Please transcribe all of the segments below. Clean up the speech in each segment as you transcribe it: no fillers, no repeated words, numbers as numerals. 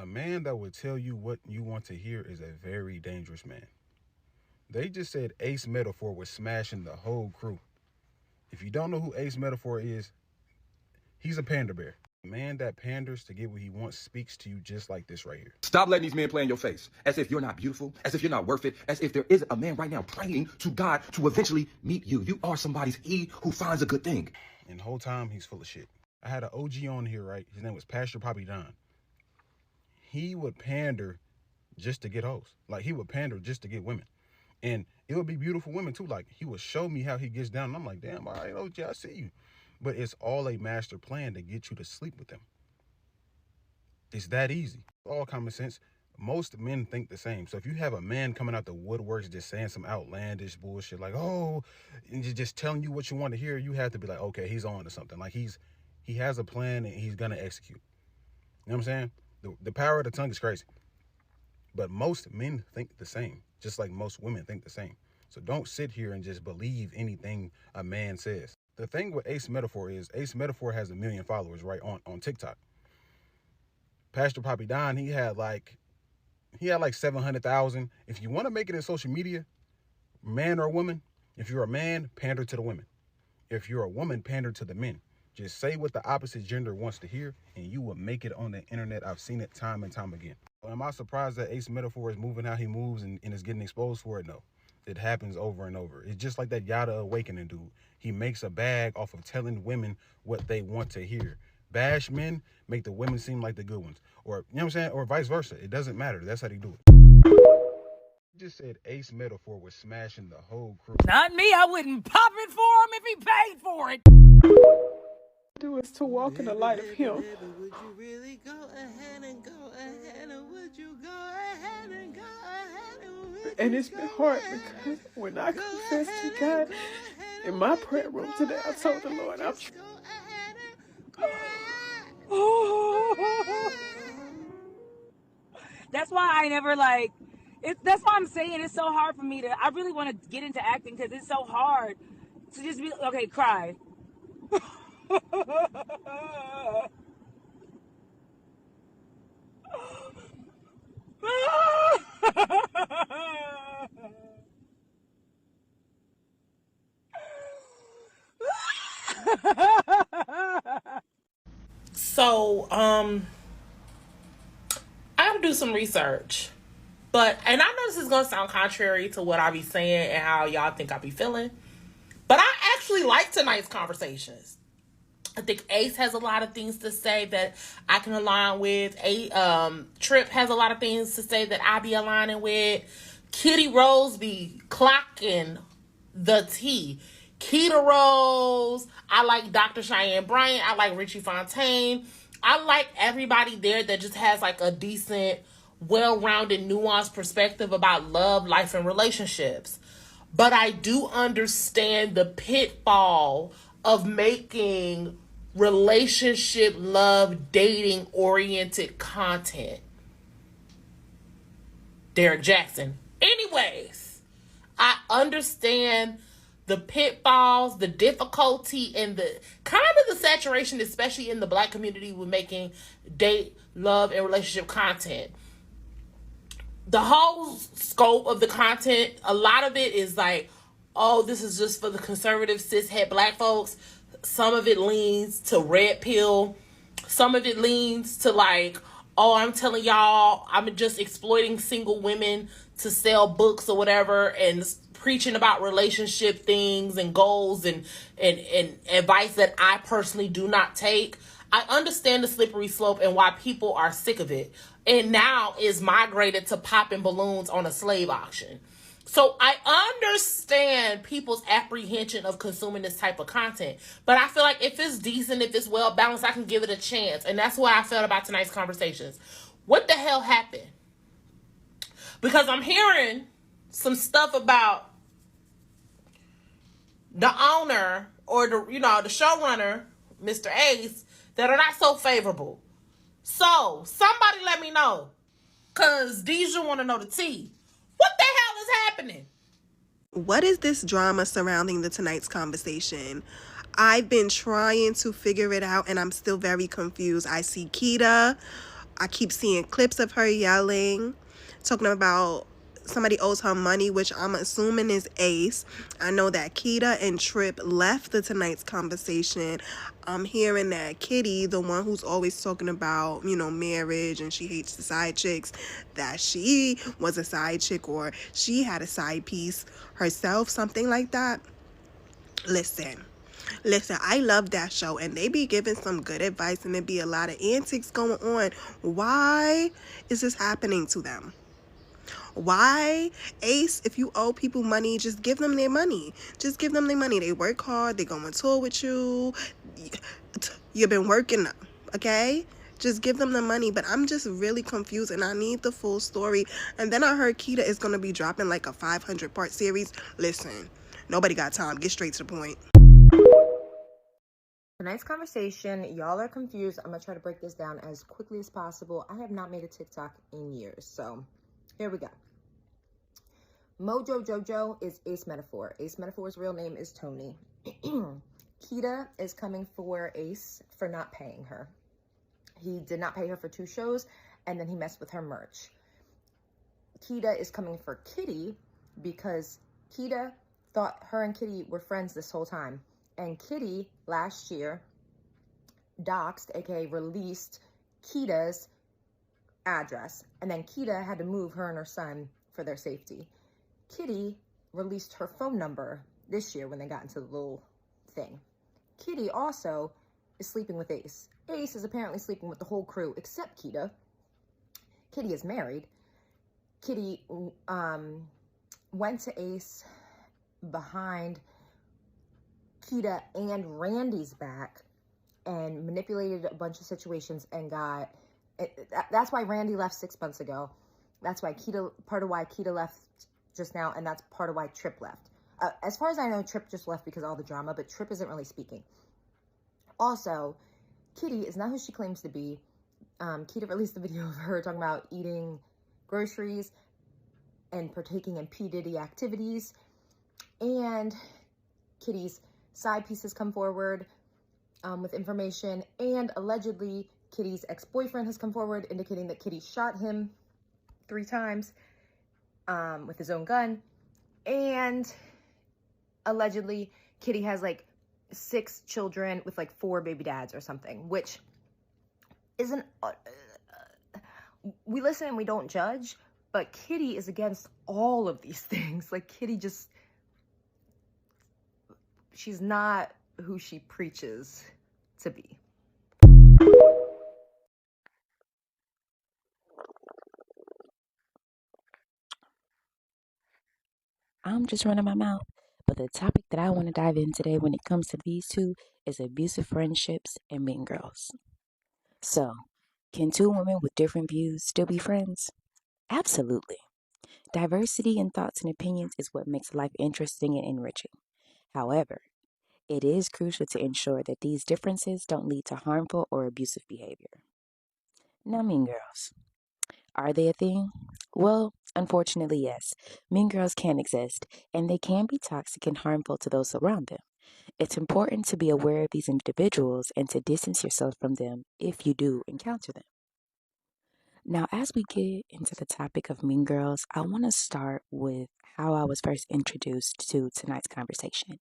A man that would tell you what you want to hear is a very dangerous man. They just said Ace Metaphor was smashing the whole crew. If you don't know who Ace Metaphor is, he's a pander bear. A man that panders to get what he wants speaks to you just like this right here. Stop letting these men play in your face, as if you're not beautiful, as if you're not worth it, as if there isn't a man right now praying to God to eventually meet you. You are somebody's he who finds a good thing. And the whole time, he's full of shit. I had an OG on here, right? His name was Pastor Poppy Don. He would pander just to get hoes. Like, he would pander just to get women. And it would be beautiful women, too. Like, he would show me how he gets down. And I'm like, damn, all right, OG, I see you. But it's all a master plan to get you to sleep with them. It's that easy. All common sense. Most men think the same. So if you have a man coming out the woodworks just saying some outlandish bullshit like, oh, and just telling you what you want to hear, you have to be like, okay, he's on to something. Like, he has a plan and he's going to execute. You know what I'm saying? The power of the tongue is crazy. But most men think the same, just like most women think the same. So don't sit here and just believe anything a man says. The thing with Ace Metaphor is Ace Metaphor has 1 million followers, right, on TikTok. Pastor Poppy Don, he had like 700,000. If you want to make it in social media, man or woman, if you're a man, pander to the women. If you're a woman, pander to the men. Just say what the opposite gender wants to hear, and you will make it on the internet. I've seen it time and time again. Am I surprised that Ace Metaphor is moving how he moves and is getting exposed for it? No. It happens over and over. It's just like that Yada Awakening dude. He makes a bag off of telling women what they want to hear. Bash men, make the women seem like the good ones. Or, you know what I'm saying? Or vice versa. It doesn't matter. That's how they do it. Just said Ace Metaphor was smashing the whole crew. Not me. I wouldn't pop it for him if he paid for it. Do is to walk in the light of him. Would you really go ahead and go ahead, or would you go ahead and go ahead? And it's been hard because when I confessed to God in my prayer room today, I told the Lord, I'm That's why I never that's why I'm saying it's so hard for me I really want to get into acting because it's so hard to just be, okay, cry. So, I gotta do some research. And I know this is gonna sound contrary to what I be saying and how y'all think I be feeling. But I actually like tonight's conversations. I think Ace has a lot of things to say that I can align with. Trip has a lot of things to say that I be aligning with. Kitty Rose be clocking the tea. Keita Rose. I like Dr. Cheyenne Bryant. I like Richie Fontaine. I like everybody there that just has like a decent, well-rounded, nuanced perspective about love, life, and relationships. But I do understand the pitfall of making relationship, love, dating oriented content. Derek Jackson. Anyways, I understand the pitfalls, the difficulty, and the kind of the saturation, especially in the Black community, with making date, love, and relationship content. The whole scope of the content, a lot of it is like, oh, this is just for the conservative cishet Black folks. Some of it leans to red pill. Some of it leans to like, oh, I'm telling y'all, I'm just exploiting single women to sell books or whatever, and preaching about relationship things and goals and advice that I personally do not take. I understand the slippery slope and why people are sick of it, and now is migrated to popping balloons on a slave auction. So I understand people's apprehension of consuming this type of content, but I feel like if it's decent, if it's well balanced, I can give it a chance. And that's what I felt about tonight's conversations. What the hell happened? Because I'm hearing some stuff about the owner or the showrunner, Mr. Ace, that are not so favorable. So somebody let me know, cause Deja want to know the tea. What the hell is happening? What is this drama surrounding tonight's conversation? I've been trying to figure it out, and I'm still very confused. I see Keita I keep seeing clips of her yelling, talking about somebody owes her money, which I'm assuming is Ace. I know that Keita and Trip left the tonight's conversation. I'm hearing that Kitty, the one who's always talking about, marriage and she hates the side chicks, that she was a side chick or she had a side piece herself, something like that. Listen, I love that show, and they be giving some good advice, and there be a lot of antics going on. Why is this happening to them? Why? Ace, if you owe people money, just give them their money. Just give them their money. They work hard. They go on tour with you. You've been working, okay? Just give them the money. But I'm just really confused, and I need the full story. And then I heard Keita is going to be dropping like a 500-part series. Listen, nobody got time. Get straight to the point. Tonight's conversation, y'all are confused. I'm going to try to break this down as quickly as possible. I have not made a TikTok in years, so here we go. Mojo Jojo is Ace Metaphor. Ace Metaphor's real name is Tony. Keita is coming for Ace for not paying her. He did not pay her for 2 shows, and then he messed with her merch. Keita is coming for Kitty because Keita thought her and Kitty were friends this whole time. And Kitty, last year, doxed, aka released Keita's address. And then Keita had to move her and her son for their safety. Kitty released her phone number this year when they got into the little thing. Kitty also is sleeping with Ace. Ace is apparently sleeping with the whole crew except Keita. Kitty is married. Kitty went to Ace behind Keita and Randy's back and manipulated a bunch of situations and got that's why Randy left 6 months ago. That's why part of why Keita left just now, and that's part of why Trip left. As far as I know, Trip just left because of all the drama, but Trip isn't really speaking. Also, Kitty is not who she claims to be. Keita released a video of her talking about eating groceries and partaking in P. Diddy activities, and Kitty's side pieces come forward with information, and allegedly Kitty's ex-boyfriend has come forward indicating that Kitty shot him 3 times with his own gun, and allegedly Kitty has like 6 children with like 4 baby dads or something, which isn't we listen and we don't judge, but Kitty is against all of these things. Like, Kitty just, she's not who she preaches to be. I'm just running my mouth, but the topic that I want to dive in today when it comes to these two is abusive friendships and mean girls. So, can 2 women with different views still be friends? Absolutely. Diversity in thoughts and opinions is what makes life interesting and enriching. However, it is crucial to ensure that these differences don't lead to harmful or abusive behavior. Now, mean girls. Are they a thing? Well, unfortunately, yes. Mean girls can exist, and they can be toxic and harmful to those around them. It's important to be aware of these individuals and to distance yourself from them if you do encounter them. Now, as we get into the topic of mean girls, I want to start with how I was first introduced to tonight's conversation.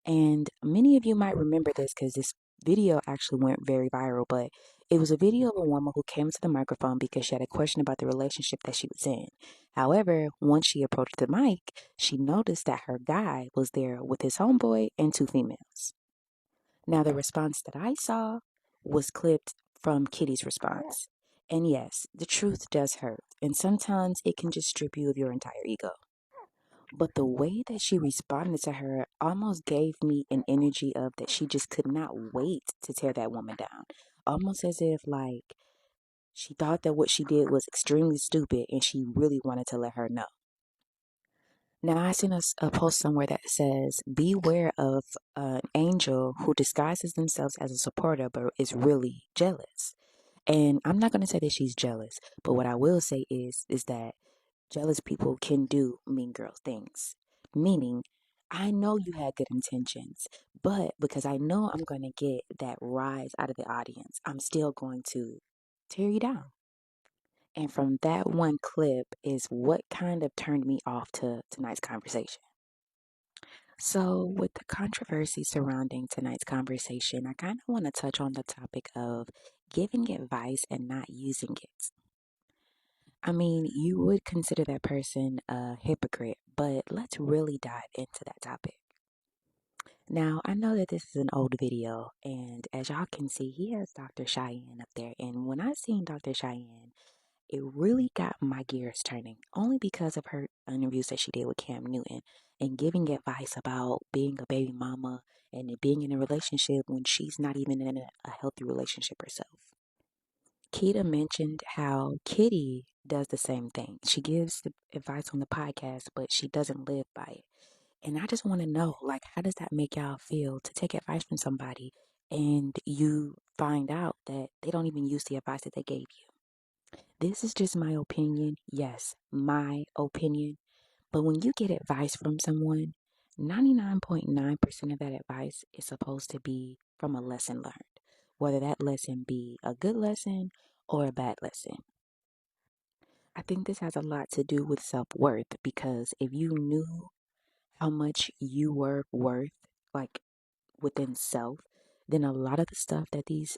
And many of you might remember this because this video actually went very viral, but it was a video of a woman who came to the microphone because she had a question about the relationship that she was in. However, once she approached the mic, she noticed that her guy was there with his homeboy and 2 females. Now, the response that I saw was clipped from Kitty's response. And yes, the truth does hurt, and sometimes it can just strip you of your entire ego. But the way that she responded to her almost gave me an energy of that she just could not wait to tear that woman down. Almost as if, like, she thought that what she did was extremely stupid and she really wanted to let her know. Now, I seen a post somewhere that says, beware of an angel who disguises themselves as a supporter but is really jealous. And I'm not going to say that she's jealous, but what I will say is that jealous people can do mean girl things. Meaning, I know you had good intentions, but because I know I'm going to get that rise out of the audience, I'm still going to tear you down. And from that one clip is what kind of turned me off to tonight's conversation. So, with the controversy surrounding tonight's conversation, I kind of want to touch on the topic of giving advice and not using it. I mean, you would consider that person a hypocrite, but let's really dive into that topic. Now, I know that this is an old video, and as y'all can see, he has Dr. Cheyenne up there. And when I seen Dr. Cheyenne, it really got my gears turning, only because of her interviews that she did with Cam Newton and giving advice about being a baby mama and being in a relationship when she's not even in a healthy relationship herself. Keita mentioned how Kitty does the same thing. She gives the advice on the podcast, but she doesn't live by it. And I just want to know, like, how does that make y'all feel to take advice from somebody and you find out that they don't even use the advice that they gave you? This is just my opinion. Yes, my opinion. But when you get advice from someone, 99.9% of that advice is supposed to be from a lesson learned, whether that lesson be a good lesson or a bad lesson. I think this has a lot to do with self-worth, because if you knew how much you were worth, like within self, then a lot of the stuff that these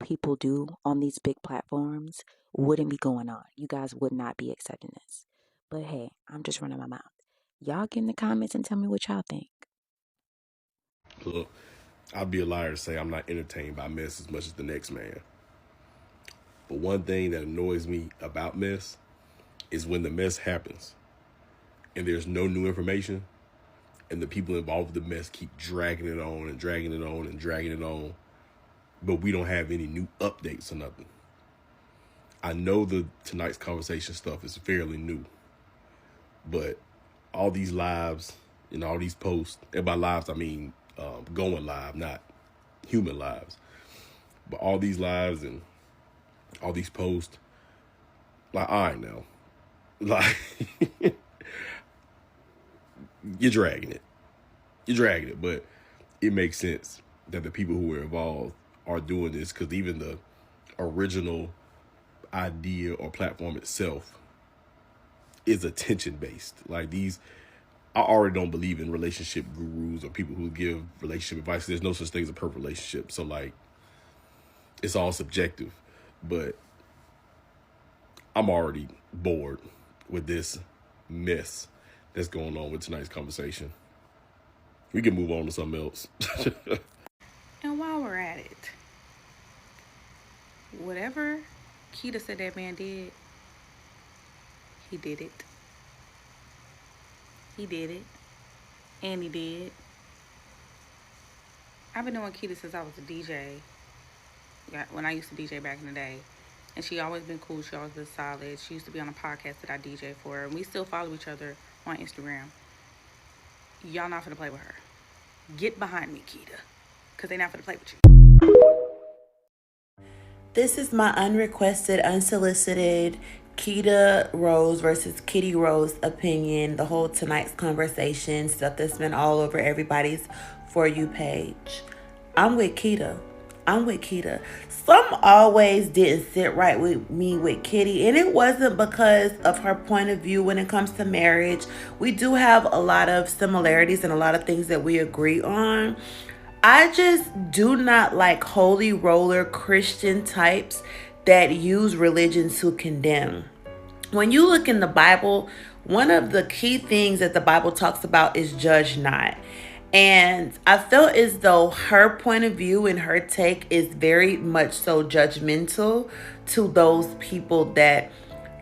people do on these big platforms wouldn't be going on. You guys would not be accepting this. But hey, I'm just running my mouth. Y'all get in the comments and tell me what y'all think. Look, I'd be a liar to say I'm not entertained by mess as much as the next man. But one thing that annoys me about mess is when the mess happens and there's no new information, and the people involved with the mess keep dragging it on and dragging it on and dragging it on, but we don't have any new updates or nothing. I know the tonight's conversation stuff is fairly new, but all these lives and all these posts, and by lives I mean going live, not human lives, but all these lives and all these posts, like, all right now, like, you're dragging it, but it makes sense that the people who are involved are doing this, because even the original idea or platform itself is attention based. Like, these, I already don't believe in relationship gurus or people who give relationship advice. There's no such thing as a perfect relationship. So, like, it's all subjective. But I'm already bored with this mess that's going on with tonight's conversation. We can move on to something else. And while we're at it, whatever Keita said that man did, he did it. He did it. And he did. I've been knowing Keita since I was a DJ. When I used to DJ back in the day. And she always been cool. She always been solid. She used to be on a podcast that I DJ for. And we still follow each other on Instagram. Y'all not finna play with her. Get behind me, Keita. Because they not finna play with you. This is my unrequested, unsolicited Keita Rose versus Kitty Rose opinion. The whole tonight's conversation, stuff that's been all over everybody's For You page. I'm with Keita. Some always didn't sit right with me with Kitty, and it wasn't because of her point of view when it comes to marriage. We do have a lot of similarities and a lot of things that we agree on. I just do not like holy roller Christian types that use religion to condemn. When you look in the Bible, one of the key things that the Bible talks about is judge not. And I felt as though her point of view and her take is very much so judgmental to those people that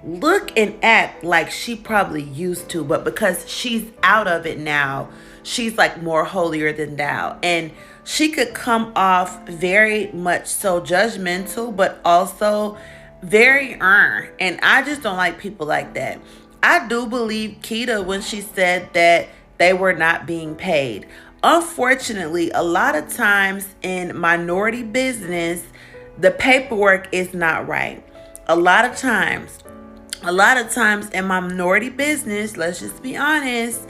look and act like she probably used to, but because she's out of it now, she's like more holier than thou. And she could come off very much so judgmental, but also very earned. And I just don't like people like that. I do believe Keita when she said that they were not being paid. Unfortunately, a lot of times in minority business, the paperwork is not right. A lot of times in minority business, let's just be honest,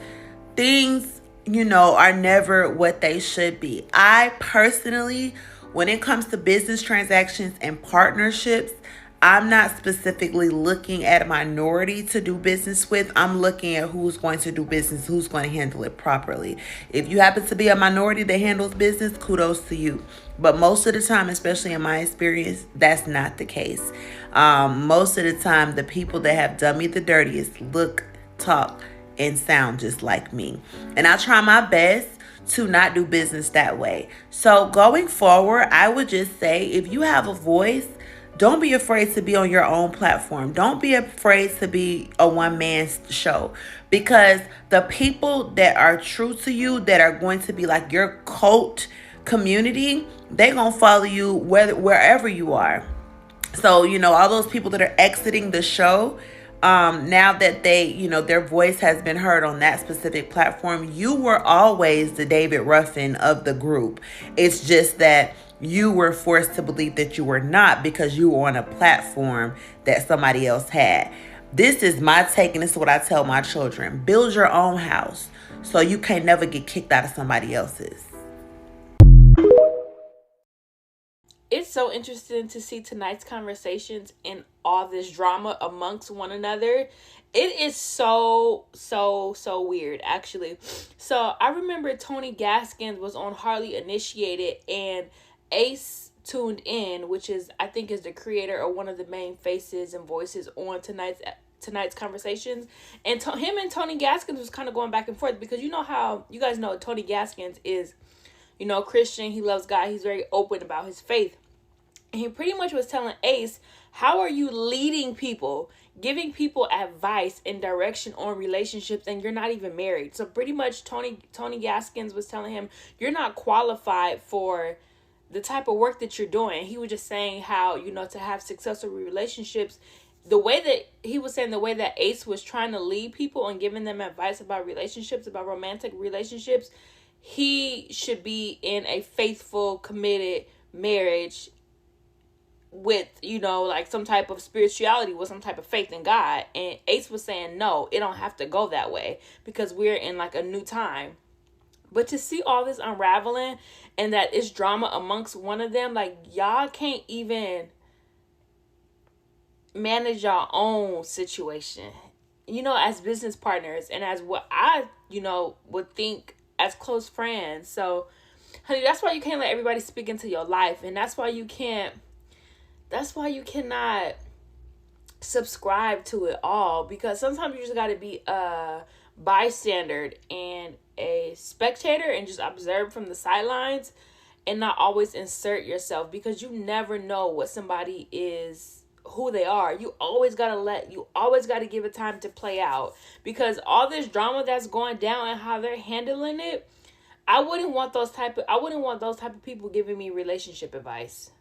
things, are never what they should be. I personally, when it comes to business transactions and partnerships, I'm not specifically looking at a minority to do business with. I'm looking at who's going to do business, who's going to handle it properly. If you happen to be a minority that handles business, kudos to you. But most of the time, especially in my experience, that's not the case. Most of the time, the people that have done me the dirtiest look, talk, and sound just like me. And I try my best to not do business that way. So going forward, I would just say, if you have a voice, don't be afraid to be on your own platform. Don't be afraid to be a one-man show, because the people that are true to you, that are going to be like your cult community, they're going to follow you wherever you are. So, all those people that are exiting the show, now that they, their voice has been heard on that specific platform, you were always the David Ruffin of the group. It's just that you were forced to believe that you were not, because you were on a platform that somebody else had. This is my take, and this is what I tell my children. Build your own house so you can't never get kicked out of somebody else's. It's so interesting to see tonight's conversations and all this drama amongst one another. It is so weird, actually. So I remember Tony Gaskins was on Hardly Initiated, and Ace tuned in, which is, I think, is the creator or one of the main faces and voices on tonight's conversations. And him and Tony Gaskins was kind of going back and forth, because you guys know Tony Gaskins is, Christian. He loves God. He's very open about his faith. And he pretty much was telling Ace, how are you leading people, giving people advice and direction on relationships, and you're not even married? So pretty much Tony Gaskins was telling him, you're not qualified for the type of work that you're doing. He was just saying how, to have successful relationships, the way that Ace was trying to lead people and giving them advice about relationships, about romantic relationships, he should be in a faithful, committed marriage with, like some type of spirituality, with some type of faith in God. And Ace was saying, no, it don't have to go that way, because we're in like a new time. But to see all this unraveling and that it's drama amongst one of them, like, y'all can't even manage your own situation, as business partners, and as what I, would think as close friends. So, honey, that's why you can't let everybody speak into your life. And that's why you cannot subscribe to it all, because sometimes you just got to be a bystander and a spectator and just observe from the sidelines, and not always insert yourself, because you never know what somebody is, who they are. You always got to give it time to play out, because all this drama that's going down and how they're handling it, I wouldn't want those type of people giving me relationship advice.